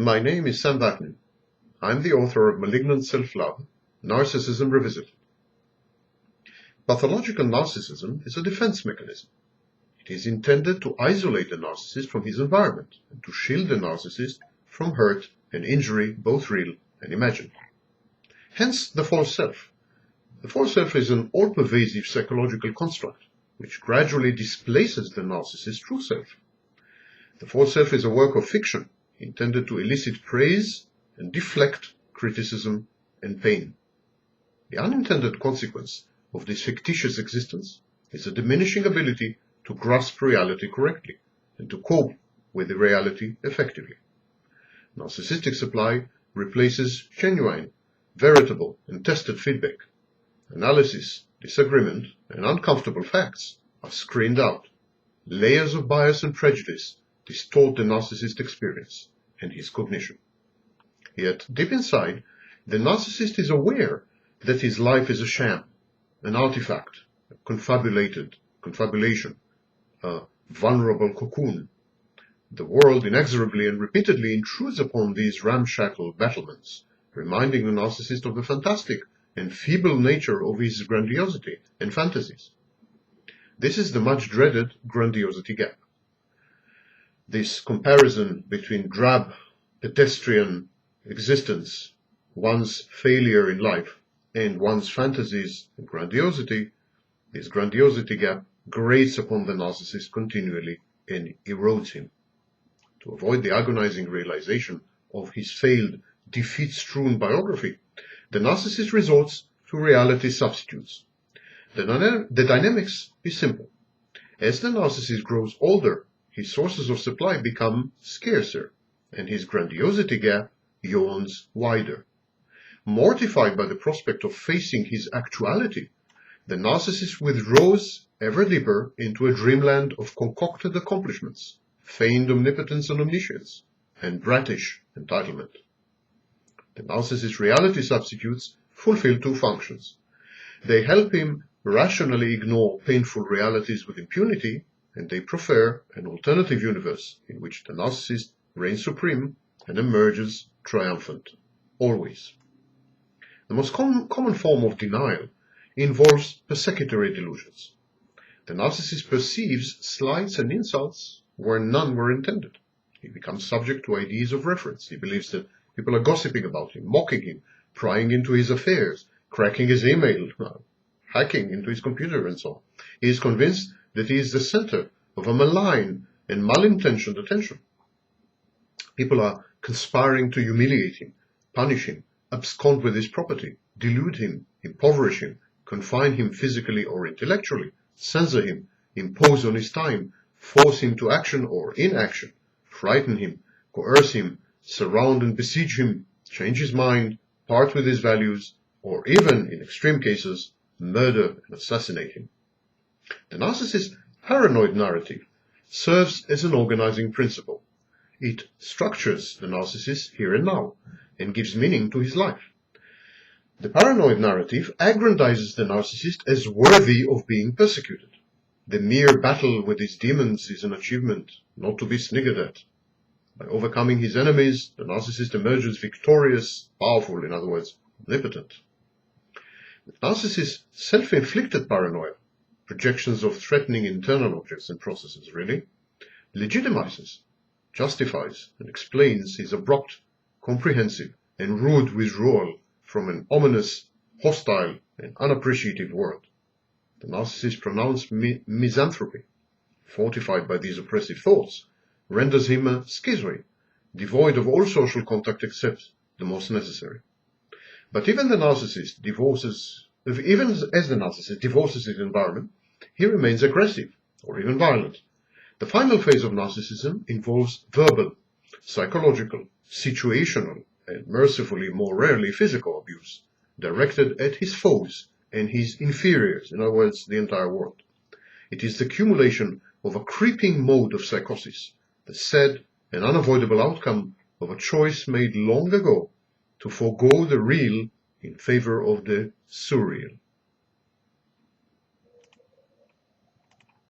My name is Sam Vaknin. I'm the author of Malignant Self-Love, Narcissism Revisited. Pathological narcissism is a defense mechanism. It is intended to isolate the narcissist from his environment and to shield the narcissist from hurt and injury, both real and imagined. Hence the false self. The false self is an all-pervasive psychological construct which gradually displaces the narcissist's true self. The false self is a work of fiction intended to elicit praise and deflect criticism and pain. The unintended consequence of this fictitious existence is a diminishing ability to grasp reality correctly and to cope with the reality effectively. Narcissistic supply replaces genuine, veritable, and tested feedback. Analysis, disagreement, and uncomfortable facts are screened out. Layers of bias and prejudice distort the narcissist's experience and his cognition. Yet, deep inside, the narcissist is aware that his life is a sham, an artifact, a confabulation, a vulnerable cocoon. The world inexorably and repeatedly intrudes upon these ramshackle battlements, reminding the narcissist of the fantastic and feeble nature of his grandiosity and fantasies. This is the much-dreaded grandiosity gap. This comparison between drab, pedestrian existence, one's failure in life, and one's fantasies and grandiosity, this grandiosity gap grates upon the narcissist continually and erodes him. To avoid the agonizing realization of his failed, defeat-strewn biography, the narcissist resorts to reality substitutes. The dynamics is simple. As the narcissist grows older, his sources of supply become scarcer, and his grandiosity gap yawns wider. Mortified by the prospect of facing his actuality, the narcissist withdraws ever deeper into a dreamland of concocted accomplishments, feigned omnipotence and omniscience, and bratish entitlement. The narcissist's reality substitutes fulfill two functions. They help him rationally ignore painful realities with impunity, and they prefer an alternative universe in which the narcissist reigns supreme and emerges triumphant, always. The most common form of denial involves persecutory delusions. The narcissist perceives slights and insults where none were intended. He becomes subject to ideas of reference. He believes that people are gossiping about him, mocking him, prying into his affairs, cracking his email, hacking into his computer, and so on. He is convinced that he is the center of a malign and mal-intentioned attention. People are conspiring to humiliate him, punish him, abscond with his property, delude him, impoverish him, confine him physically or intellectually, censor him, impose on his time, force him to action or inaction, frighten him, coerce him, surround and besiege him, change his mind, part with his values, or even, in extreme cases, murder and assassinate him. The narcissist's paranoid narrative serves as an organizing principle. It structures the narcissist here and now and gives meaning to his life. The paranoid narrative aggrandizes the narcissist as worthy of being persecuted. The mere battle with his demons is an achievement not to be sniggered at. By overcoming his enemies, the narcissist emerges victorious, powerful, in other words, omnipotent. The narcissist's self-inflicted paranoia, projections of threatening internal objects and processes, really, legitimizes, justifies, and explains his abrupt, comprehensive, and rude withdrawal from an ominous, hostile, and unappreciative world. The narcissist's pronounced misanthropy, fortified by these oppressive thoughts, renders him a schizoid, devoid of all social contact except the most necessary. But even as the narcissist divorces his environment, he remains aggressive or even violent. The final phase of narcissism involves verbal, psychological, situational, and mercifully more rarely physical abuse, directed at his foes and his inferiors, in other words, the entire world. It is the accumulation of a creeping mode of psychosis, the sad and unavoidable outcome of a choice made long ago to forego the real in favor of the surreal.